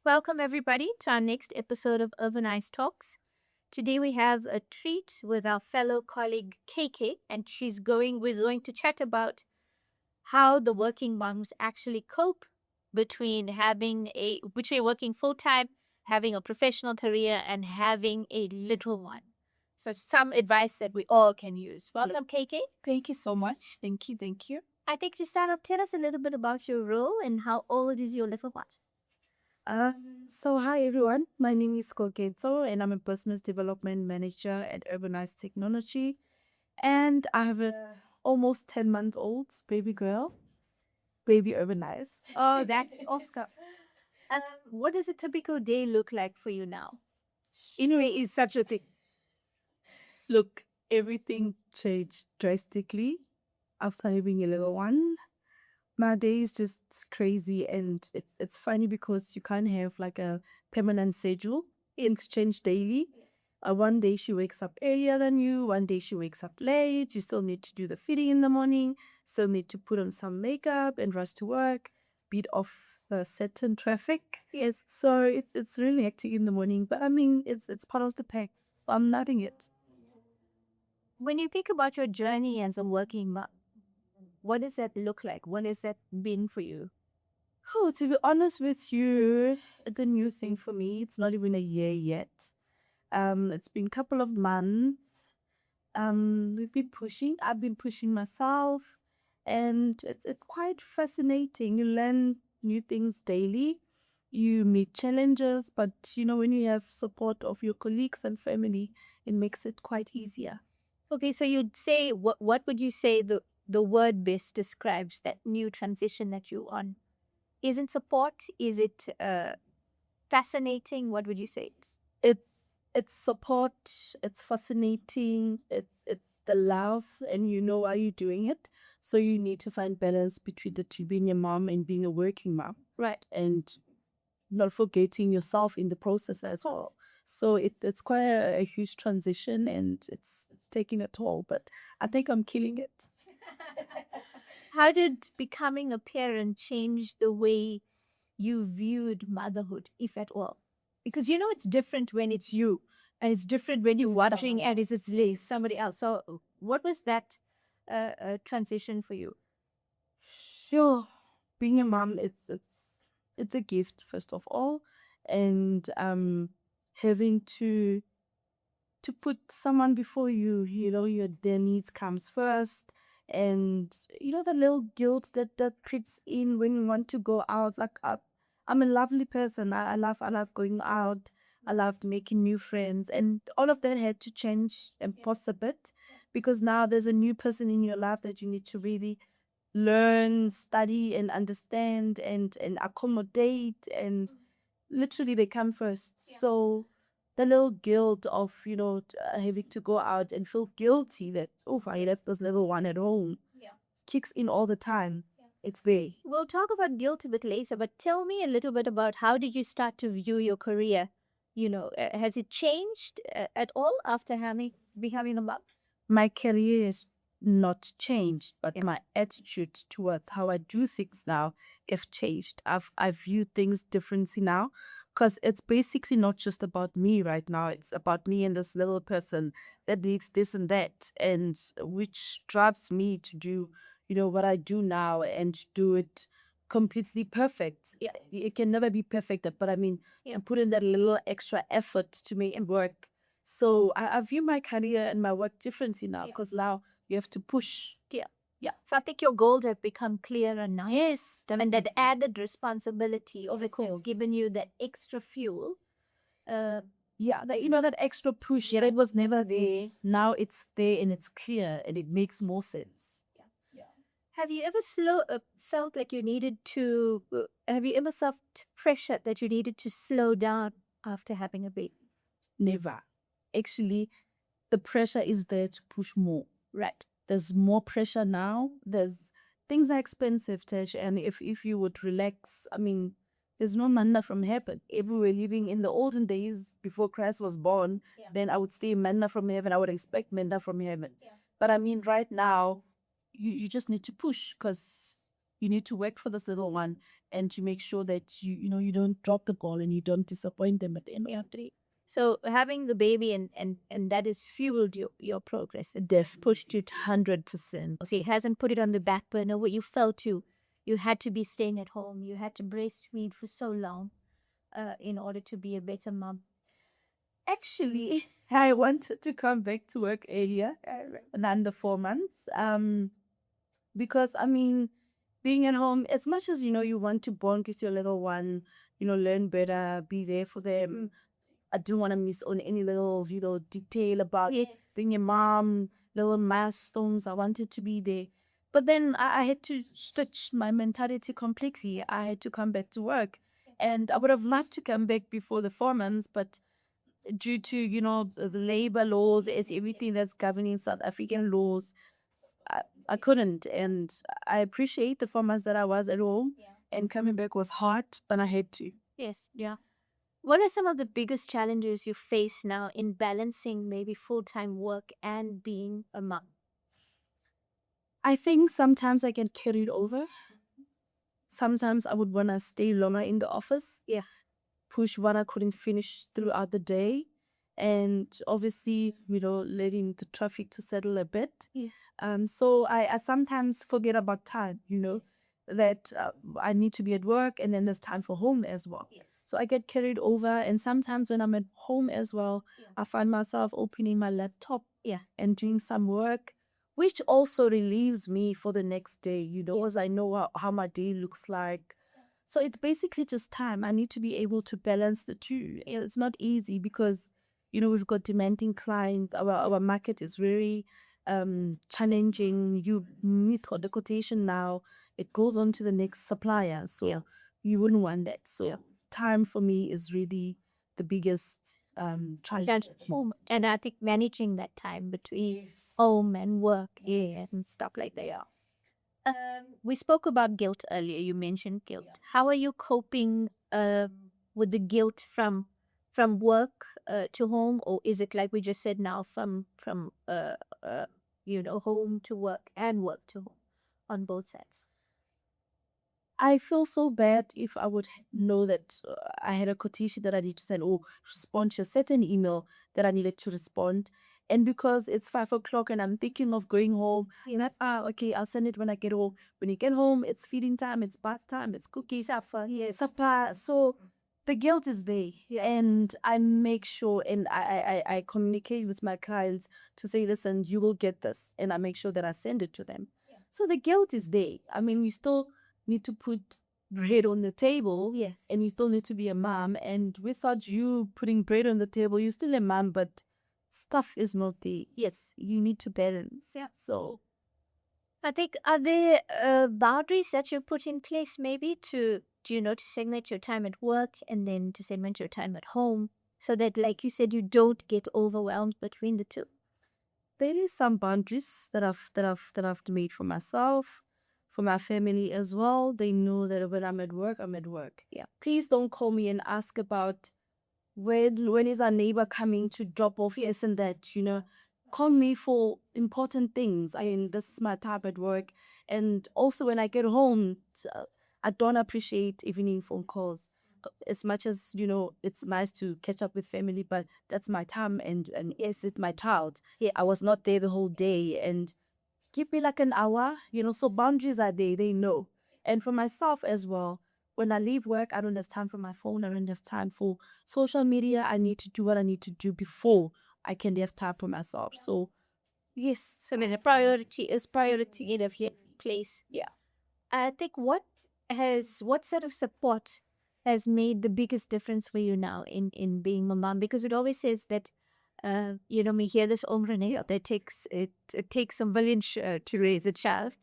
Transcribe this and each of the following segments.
Welcome, everybody, to our next episode of Urbanise Talks. Today, we have a treat with our fellow colleague KK, and we're going to chat about how the working moms actually cope between working full time, having a professional career, and having a little one. So, some advice that we all can use. Welcome, KK. Thank you so much. Thank you. Thank you. I think to start off, tell us a little bit about your role and how old is your little one? Hi everyone. My name is Koketo and I'm a business development manager at Urbanise Technology. And I have a almost 10-month-old baby girl, baby Urbanise. Oh, that's Oscar. What does a typical day look like for you now? Anyway, it's such a thing. Look, everything changed drastically after having a little one. My day is just crazy, and it's funny because you can't have like a permanent schedule. Things change daily. One day she wakes up earlier than you, one day she wakes up late. You still need to do the feeding in the morning, still need to put on some makeup and rush to work, beat off the certain traffic. Yes, so it's really hectic in the morning, but I mean it's part of the pack. So I'm loving it. When you think about your journey as a working mom, what does that look like? What has that been for you? Oh, to be honest with you, the new thing for me, it's not even a year yet. It's been a couple of months. We've been pushing. I've been pushing myself, and it's quite fascinating. You learn new things daily. You meet challenges, but when you have support of your colleagues and family, it makes it quite easier. Okay, so you'd say what would you say the word best describes that new transition that you're on? Is it support? Is it fascinating? What would you say? It's it's support. It's fascinating. It's the love, and you know why you're doing it. So you need to find balance between the two, being a mom and being a working mom, Right. and not forgetting yourself in the process as well. So it's quite a huge transition, and it's taking a toll. But I think I'm killing it. How did becoming a parent change the way you viewed motherhood, if at all? Because it's different when it's you, and it's different when you're watching and it's somebody else. So, what was that transition for you? Sure, being a mom, it's a gift first of all, and having to put someone before you, their needs comes first. And the little guilt that creeps in when you want to go out. Like I'm a lovely person. I love going out. I loved making new friends, and all of that had to change and pause a bit, because now there's a new person in your life that you need to really learn, study, and understand, and accommodate, and literally they come first. So the little guilt of having to go out and feel guilty that, oh, I left this little one at home, kicks in all the time. It's there. We'll talk about guilt a bit later, but tell me a little bit about how did you start to view your career? Has it changed at all after becoming a mom? My career has not changed, but my attitude towards how I do things now have changed. I view things differently now, because it's basically not just about me right now. It's about me and this little person that needs this and that, and which drives me to do what I do now, and do it completely perfect. Yeah, it can never be perfect, but I mean, put in that little extra effort to make it work. So I view my career and my work differently now, because now you have to push. Yeah. Yeah. So I think your goals have become clearer now. Yes. And that added responsibility of it given you that extra fuel. Yeah, that extra push, it was never there. Now it's there, and it's clear, and it makes more sense. Have you ever felt like you needed to? Have you ever felt pressure that you needed to slow down after having a baby? Never. Actually, the pressure is there to push more. Right. There's more pressure now. Things are expensive, Tesh, and if you would relax, I mean, there's no manna from heaven. If we were living in the olden days before Christ was born, then I would say manna from heaven. I would expect manna from heaven. But I mean, right now, you just need to push, because You need to work for this little one and to make sure that you don't drop the ball and you don't disappoint them at the end of the day. So having the baby and that has fueled your progress. It def pushed you to 100%. See, it hasn't put it on the back burner where you felt you had to be staying at home. You had to breastfeed for so long in order to be a better mom. Actually, I wanted to come back to work earlier than the 4 months. Because I mean, being at home, as much as you want to bond with your little one, learn better, be there for them. I didn't want to miss on any little, detail about being a mom, little milestones. I wanted to be there. But then I had to switch my mentality completely. I had to come back to work. And I would have loved to come back before the 4 months, but due to, the labor laws, as everything that's governing South African laws, I couldn't. And I appreciate the 4 months that I was at home. And coming back was hard, but I had to. Yes, yeah. What are some of the biggest challenges you face now in balancing maybe full-time work and being a mom? I think sometimes I get carried over. Sometimes I would want to stay longer in the office. Yeah. Push what I couldn't finish throughout the day. And obviously, letting the traffic to settle a bit. Yeah. So I sometimes forget about time, that I need to be at work and then there's time for home as well. Yes. So I get carried over. And sometimes when I'm at home as well, I find myself opening my laptop and doing some work, which also relieves me for the next day, as I know how my day looks like. So it's basically just time. I need to be able to balance the two. It's not easy because, we've got demanding clients. Our market is very challenging. You need the quotation now. It goes on to the next supplier. So you wouldn't want that. So time for me is really the biggest challenge. And I think managing that time between home and work and stuff like that. Yeah. We spoke about guilt earlier. You mentioned guilt. How are you coping with the guilt from work to home, or is it like we just said now from home to work and work to home on both sides? I feel so bad if I would know that I had a quotation that I need to send or respond to a certain email that I needed to respond. And because it's 5 o'clock and I'm thinking of going home, okay, I'll send it when I get home. When you get home, it's feeding time, it's bath time, it's cookies, supper. So the guilt is there. And I make sure and I communicate with my clients to say, listen, you will get this. And I make sure that I send it to them. So the guilt is there. I mean, we still need to put bread on the table, and you still need to be a mom. And without you putting bread on the table, you're still a mom, but stuff is not there. Yes, you need to balance. So I think, are there boundaries that you put in place maybe to segment your time at work and then to segment your time at home so that, like you said, you don't get overwhelmed between the two? there is some boundaries that I've made for myself, for my family as well. They know that when I'm at work, I'm at work. Please don't call me and ask about when is our neighbor coming to drop off this and that. Call me for important things. I mean, this is my time at work. And also when I get home, I don't appreciate evening phone calls. As much as, it's nice to catch up with family, but that's my time and yes, it's my child. I was not there the whole day, and give me like an hour, so boundaries are there, they know. And for myself as well, when I leave work, I don't have time for my phone, I don't have time for social media. I need to do what I need to do before I can have time for myself. So Yes, so then the priority is priority in a place. Yeah. I think what sort of support has made the biggest difference for you now in being a mom? Because it always says that we hear this over and over, that it takes some village to raise a child,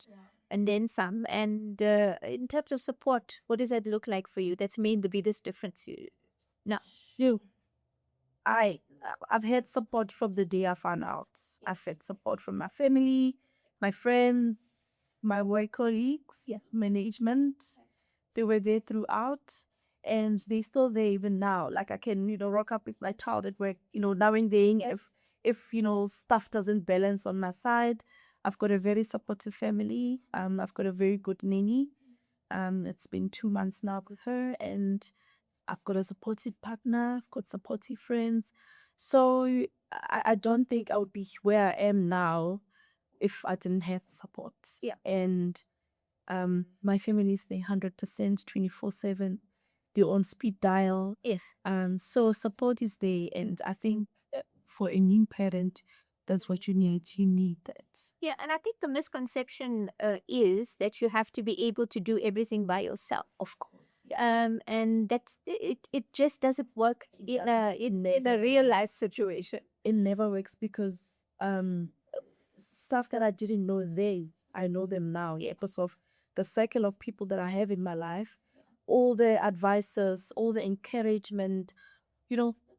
and then some. And in terms of support, what does that look like for you? That's made the biggest difference now. you I've had support from the day I found out. I've had support from my family, my friends, my work colleagues, management. They were there throughout, and they still there even now. Like I can, rock up with my child at work, now and then if stuff doesn't balance on my side. I've got a very supportive family. I've got a very good nanny. It's been 2 months now with her, and I've got a supportive partner, I've got supportive friends. So I don't think I would be where I am now if I didn't have support. Yeah. And my family is there 100%, 24/7. They're on speed dial. Yes. So support is there, and I think for a new parent, that's what you need. You need that. Yeah, and I think the misconception is that you have to be able to do everything by yourself. Of course. And that's it just doesn't work in a real life situation. It never works because stuff that I didn't know then, I know them now. Yeah, because of the cycle of people that I have in my life, all the advices, all the encouragement,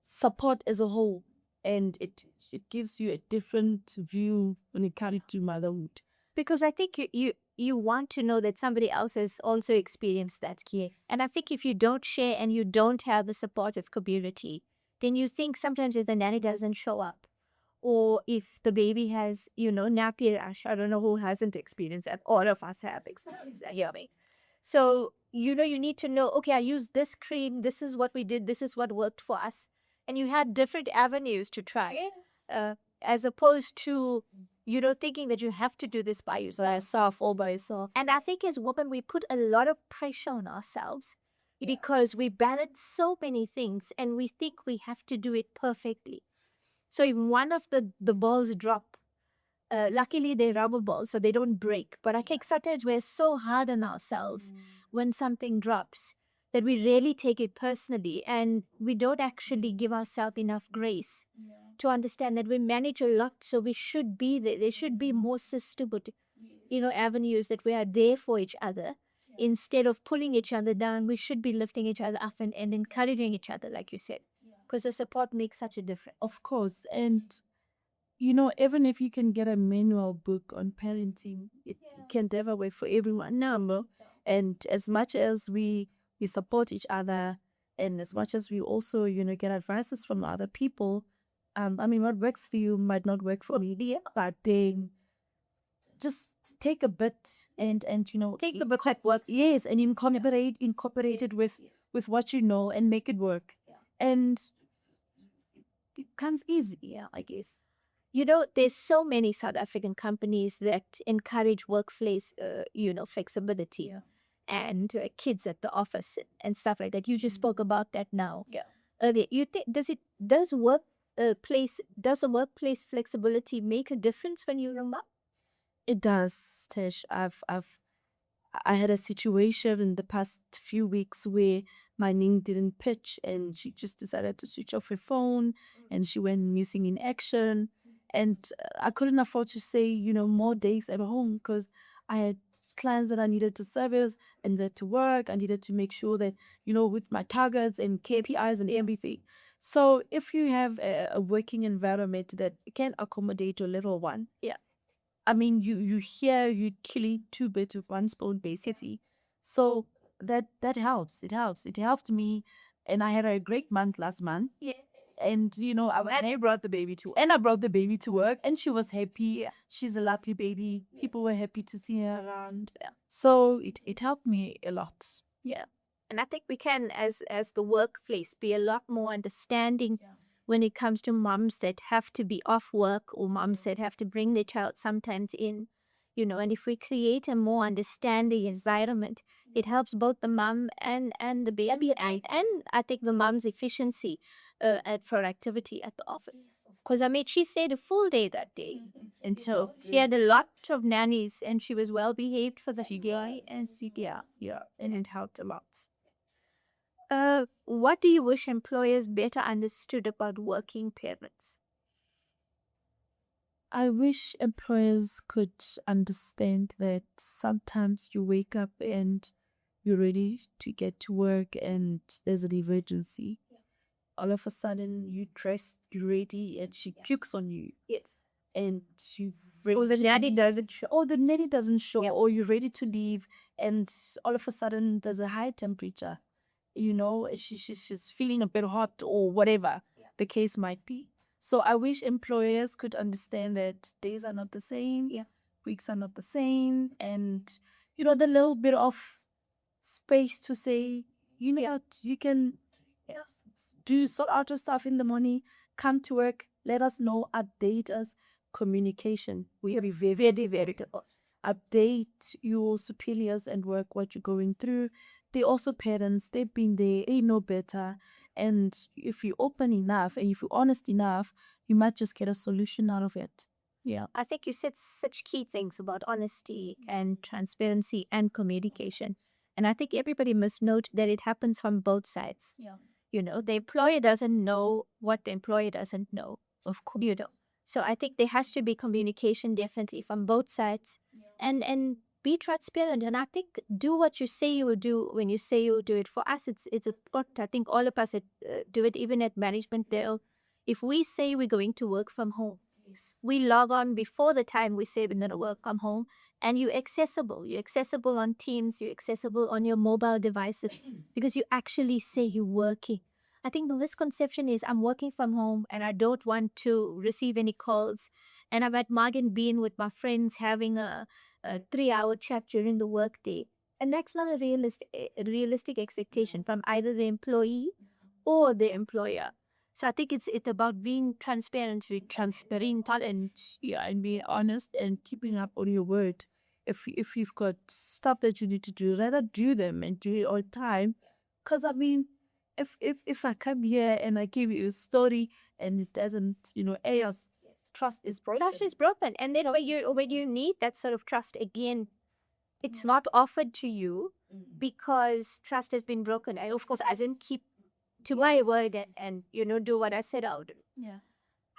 support as a whole, and it gives you a different view when it comes to motherhood. Because I think you want to know that somebody else has also experienced that. Yes. And I think if you don't share and you don't have the supportive community, then you think sometimes if the nanny doesn't show up, or if the baby has, nappy rash, I don't know who hasn't experienced that. All of us have experienced that. Hear me. So, you need to know, okay, I used this cream, this is what we did, this is what worked for us. And you had different avenues to try. As opposed to, thinking that you have to do this by yourself, all by yourself. And I think as women, we put a lot of pressure on ourselves because we balance so many things and we think we have to do it perfectly. So if one of the balls drop, luckily they're rubber balls, so they don't break. But I think sometimes we're so hard on ourselves when something drops that we really take it personally and we don't actually give ourselves enough grace to understand that we manage a lot, so we should be there. There should be more systematic, avenues that we are there for each other. Instead of pulling each other down, we should be lifting each other up and encouraging each other, like you said, because the support makes such a difference. Of course. And even if you can get a manual book on parenting, it can never work for everyone. No. And as much as we support each other, and as much as we also, get advices from other people, what works for you might not work for me. But then just take a bit and Take the book that works. Yes, and incorporate it with what you know and make it work. And it becomes easy, I guess. There's so many South African companies that encourage workplace, flexibility and kids at the office and stuff like that. You just spoke about that now. Yeah. Earlier, you think does the workplace flexibility make a difference when you're a mom? It does, Tish. I had a situation in the past few weeks where my Ning didn't pitch and she just decided to switch off her phone and she went missing in action. And I couldn't afford to say, more days at home because I had clients that I needed to service and needed to work. I needed to make sure that, with my targets and KPIs and everything. So if you have a working environment that can accommodate your little one, you hear you killing two birds with one stone, basically. So that helps. It helps. It helped me, and I had a great month last month. Yeah. And I brought the baby to work, and she was happy. Yeah. She's a lovely baby. People were happy to see her around. Yeah. So it helped me a lot. Yeah. And I think we can, as the workplace, be a lot more understanding when it comes to moms that have to be off work or moms that have to bring their child sometimes in, and if we create a more understanding environment, it helps both the mom and the baby and I think the mom's efficiency and productivity at the office. Because she stayed a full day that day. And so she had a lot of nannies and she was well behaved for the guy and and it helped a lot. What do you wish employers better understood about working parents? I wish employers could understand that sometimes you wake up and you're ready to get to work and there's an emergency. All of a sudden, you dressed, you're ready, and she pukes on you. Yes. And you Or the nanny doesn't show. Or the nanny doesn't show, or you're ready to leave, and all of a sudden there's a high temperature. She's feeling a bit hot or whatever the case might be. So I wish employers could understand that days are not the same, weeks are not the same, and the little bit of space to say, you know what, you can, yes, do sort out your stuff in the morning, come to work, let us know, update us. Communication. We be very, very, very important. Update your superiors and work what you're going through. They also parents, they've been there, they know better. And if you're open enough and if you're honest enough, you might just get a solution out of it. Yeah. I think you said such key things about honesty and transparency and communication. And I think everybody must note that it happens from both sides. Yeah. You know, the employer doesn't know what the employer doesn't know, of course, you know. So I think there has to be communication definitely from both sides, and be transparent. And I think do what you say you will do when you say you will do it. For us, it's important. I think all of us do it, even at management there. If we say we're going to work from home, we log on before the time we say we're going to work from home, and you're accessible. You're accessible on Teams, you're accessible on your mobile devices because you actually say you're working. I think the misconception is I'm working from home and I don't want to receive any calls. And I'm at Margin Bean with my friends having a 3 hour chat during the workday. And that's not a realistic expectation from either the employee or the employer. So I think it's about being transparent and Yeah, and being honest and keeping up on your word. If you've got stuff that you need to do, rather do them and do it all the time. Cause I mean, if I come here and I give you a story and it doesn't, as trust is broken. trust is broken. And then when you need that sort of trust again, it's not offered to you because trust has been broken. And of course, I didn't keep to my word and do what I said I would do. Yeah.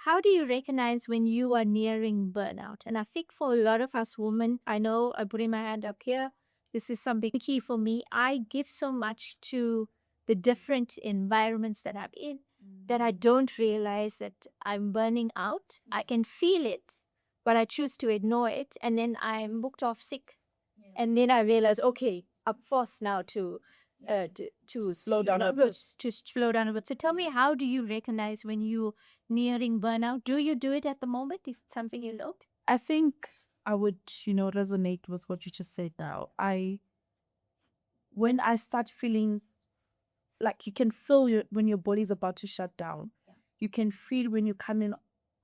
How do you recognize when you are nearing burnout? And I think for a lot of us women, I know I'm putting my hand up here. This is something key for me. I give so much to the different environments that I'm in that I don't realize that I'm burning out. I can feel it, but I choose to ignore it. And then I'm booked off sick. And then I realize, okay, I'm forced now to slow down a bit. To slow down a bit. So tell me, how do you recognize when you nearing burnout? Do you do it at the moment? Is it something you note? I think I would, resonate with what you just said now. When I start feeling like you can feel when your body's about to shut down. Yeah. You can feel when you're coming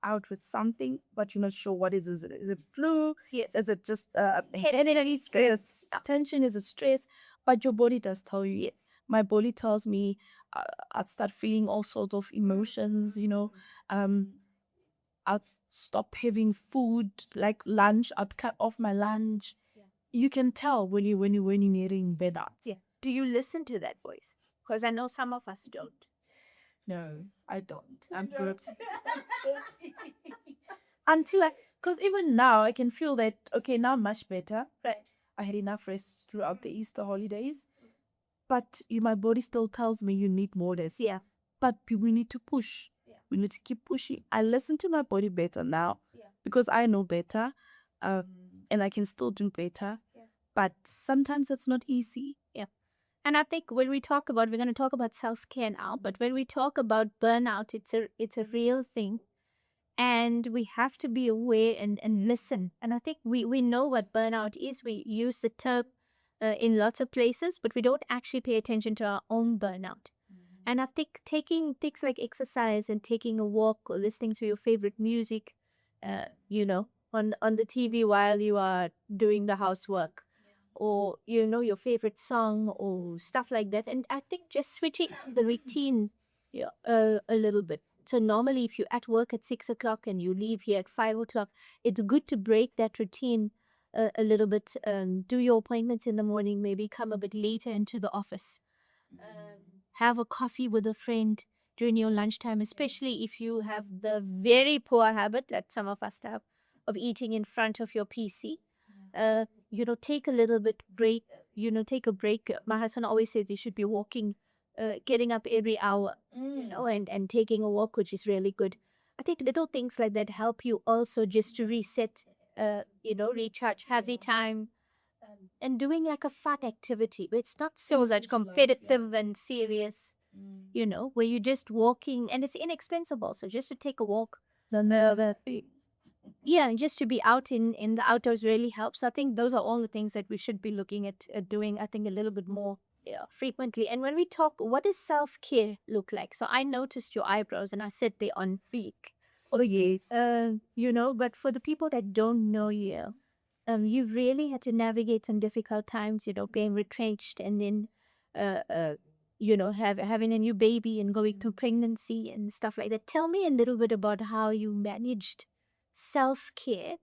out with something, but you're not sure what is. Is it flu? Yes. Is it just head stress? Tension? Is it stress? But your body does tell you. Yes. My body tells me I'd start feeling all sorts of emotions. I'd stop having food like lunch. I'd cut off my lunch. Yeah. You can tell when you're nearing burnout. Yeah. Do you listen to that voice? Because I know some of us don't. No, I don't. I'm good. Until because even now I can feel that, okay, now I'm much better. Right. I had enough rest throughout the Easter holidays. But my body still tells me you need more rest. Yeah. But we need to push. Yeah. We need to keep pushing. I listen to my body better now because I know better, and I can still do better. Yeah. But sometimes it's not easy. Yeah. And I think when we're going to talk about self-care now, but when we talk about burnout, it's a real thing. And we have to be aware and listen. And I think we know what burnout is. We use the term in lots of places, but we don't actually pay attention to our own burnout. And I think taking things like exercise and taking a walk or listening to your favorite music, on the TV while you are doing the housework, or your favorite song or stuff like that. And I think just switching the routine a little bit. So normally if you're at work at 6 o'clock and you leave here at 5 o'clock, it's good to break that routine a little bit. Do your appointments in the morning, maybe come a bit later into the office. Have a coffee with a friend during your lunchtime, especially if you have the very poor habit that some of us have of eating in front of your PC. Take a little bit break, take a break. My husband always says you should be walking, getting up every hour, and taking a walk, which is really good. I think little things like that help you also just to reset, recharge, hazy time, and doing like a fun activity. It's not so much competitive and serious, where you're just walking and it's inexpensive. So just to take a walk, Yeah, and just to be out in the outdoors really helps. I think those are all the things that we should be looking at doing, I think, a little bit more, yeah, frequently. And when we talk, what does self-care look like? So I noticed your eyebrows and I said they on fleek. Oh yes. But for the people that don't know you, you've really had to navigate some difficult times, being retrenched and then, uh, uh, having a new baby and going through pregnancy and stuff like that. Tell me a little bit about how you managed self care,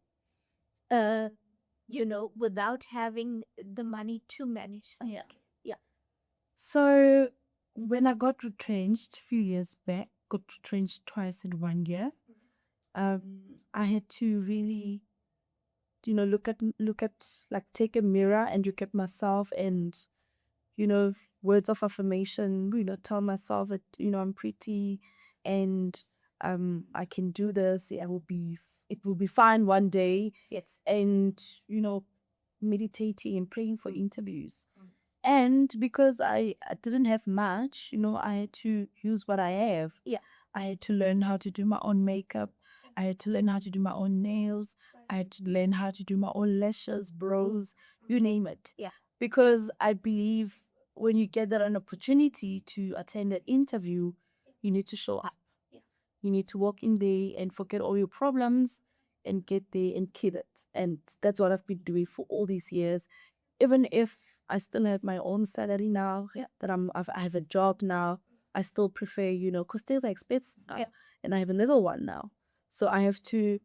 uh, without having the money to manage self care. Yeah. So when I got retrenched a few years back, got retrenched twice in 1 year, I had to really, look at like take a mirror and look at myself and, you know, words of affirmation, tell myself that, I'm pretty and I can do this, it will be fine one day. Yes. And, meditating and praying for interviews. And because I didn't have much, I had to use what I have. Yeah. I had to learn how to do my own makeup. I had to learn how to do my own nails. I had to learn how to do my own lashes, brows, you name it. Yeah. Because I believe when you get that an opportunity to attend an interview, you need to show up. Yeah. You need to walk in there and forget all your problems and get there and kill it. And that's what I've been doing for all these years. Even if I still have my own salary now, that I have a job now, I still prefer, because things are expensive now, Yeah. and I have a little one now. So I have to,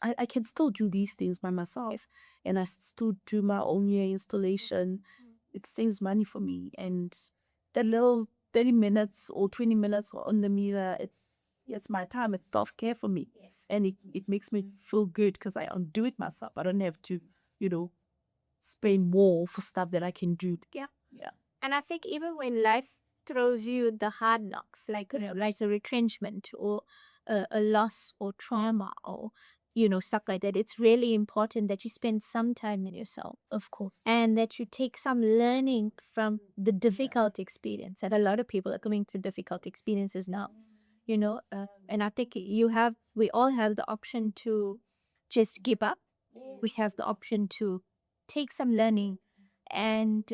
I can still do these things by myself, and I still do my own hair installation. It saves money for me, and that little 30 minutes or 20 minutes on the mirror, it's my time. It's self-care for me. Yes. And it makes me feel good because I undo it myself. I don't have to, spend more for stuff that I can do. Yeah. Yeah. And I think even when life throws you the hard knocks, like like a retrenchment or a loss or trauma or stuff like that, it's really important that you spend some time in yourself, Of course. and that you take some learning from the difficult experience. And a lot of people are going through difficult experiences now, and I think we all have the option to just give up. We have the option to take some learning and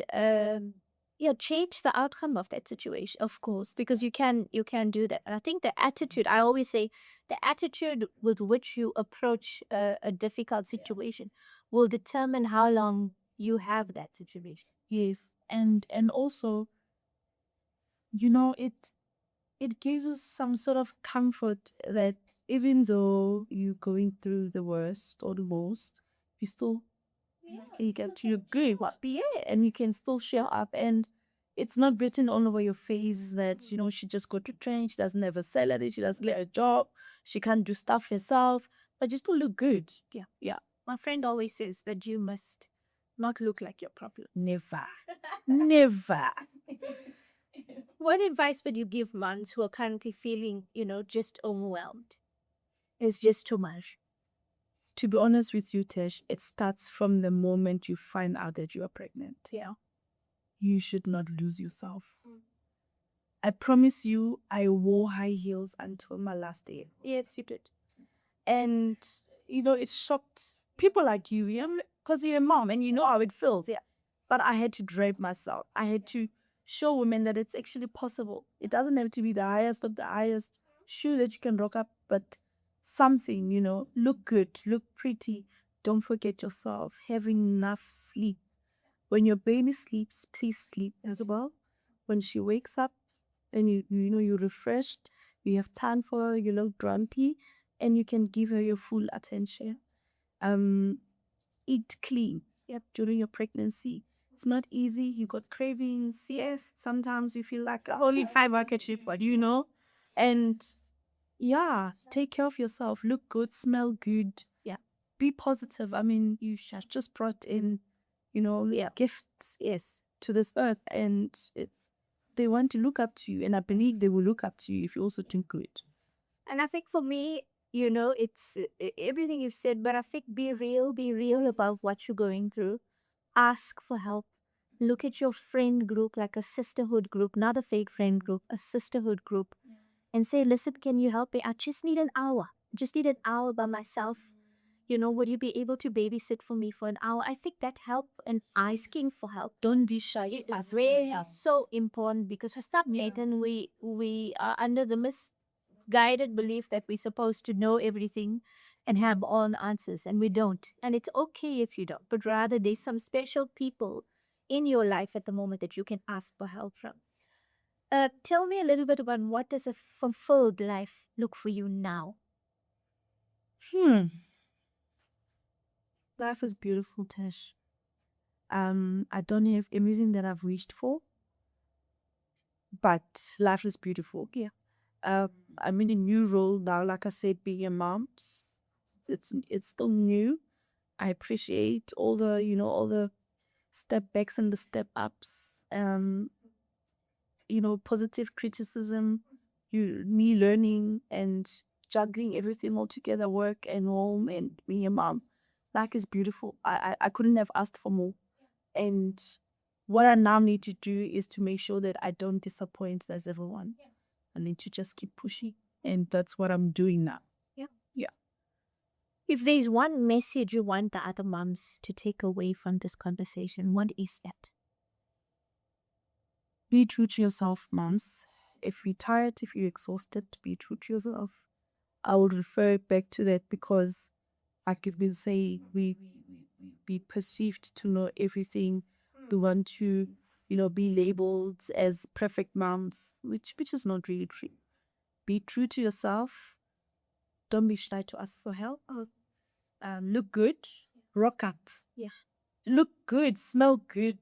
change the outcome of that situation, of course, because you can do that. And I think the attitude, I always say, the attitude with which you approach a difficult situation will determine how long you have that situation. Yes. And also, it gives us some sort of comfort that even though you're going through the worst or the most, you still you get to your good, and you can still show up, and it's not written all over your face that she just got to train, she doesn't have a salary, she doesn't have a job, she can't do stuff herself, but you still look good. Yeah. My friend always says that you must not look like your problem. Never. Never. What advice would you give moms who are currently feeling, just overwhelmed? It's just too much. To be honest with you, Tesh, it starts from the moment you find out that you are pregnant. Yeah. You should not lose yourself. I promise you, I wore high heels until my last day. Yes, you did. And, it shocked people like you, because you're a mom and you know how it feels. Yeah. But I had to drive myself. I had to show women that it's actually possible. It doesn't have to be the highest of the highest shoe that you can rock up, but something, look good, look pretty. Don't forget yourself. Having enough sleep. When your baby sleeps, please sleep as well. When she wakes up and you're refreshed, you have time for her, you look grumpy, and you can give her your full attention. Eat clean. Yep, during your pregnancy. It's not easy. You got cravings. Yes. Sometimes you feel like only 5 market chip, but and yeah, take care of yourself. Look good, smell good. Yeah. Be positive. I mean, you just brought in, gifts, yes, to this earth, and they want to look up to you, and I believe they will look up to you if you also do good. And I think for me, it's everything you've said, but I think be real about what you're going through. Ask for help. Look at your friend group like a sisterhood group, not a fake friend group, a sisterhood group, and say, listen, can you help me? I just need an hour. Just need an hour by myself. would you be able to babysit for me for an hour? I think that help and asking for help. Don't be shy. It is really so important because for some reason we are under the misguided belief that we're supposed to know everything and have all the answers, and we don't. And it's okay if you don't, but rather there's some special people in your life at the moment that you can ask for help from. Tell me a little bit about what does a fulfilled life look for you now? Hmm. Life is beautiful, Tish. I don't have everything that I've wished for, but life is beautiful. Yeah. I'm in a new role now. Like I said, being a mom, it's still new. I appreciate all the all the step backs and the step ups. Positive criticism, me learning and juggling everything all together, work and home and being a mom. Life is beautiful. I couldn't have asked for more. And what I now need to do is to make sure that I don't disappoint as everyone. I need to just keep pushing. And that's what I'm doing now. Yeah. Yeah. If there's one message you want the other moms to take away from this conversation, what is that? Be true to yourself, moms. If you're tired, if you're exhausted, be true to yourself. I would refer back to that because, like you've been saying, we be perceived to know everything. We want to, be labeled as perfect moms, which is not really true. Be true to yourself. Don't be shy to ask for help. Look good. Rock up. Yeah. Look good. Smell good.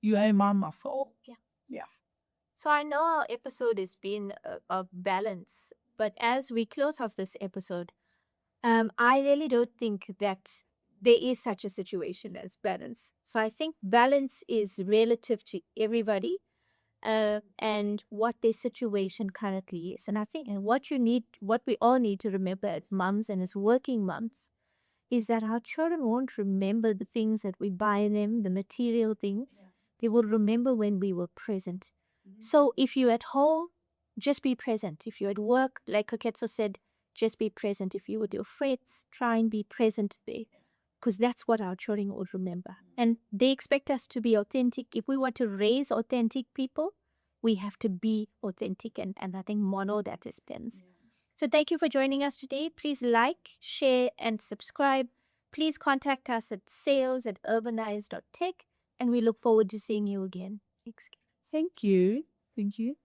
You are a mom after all. Yeah. Yeah. So I know our episode has been of balance, but as we close off this episode, I really don't think that there is such a situation as balance. So I think balance is relative to everybody, and what their situation currently is. And I think and what we all need to remember as mums and as working mums is that our children won't remember the things that we buy them, the material things. They will remember when we were present. So if you're at home, just be present. If you're at work, like Koketso said, just be present. If you're with your friends, try and be present there. Because that's what our children would remember. And they expect us to be authentic. If we want to raise authentic people, we have to be authentic. And I think mono that is pens. So thank you for joining us today. Please like, share, and subscribe. Please contact us at sales@urbanise.tech, and we look forward to seeing you again. Thanks. Thank you. Thank you.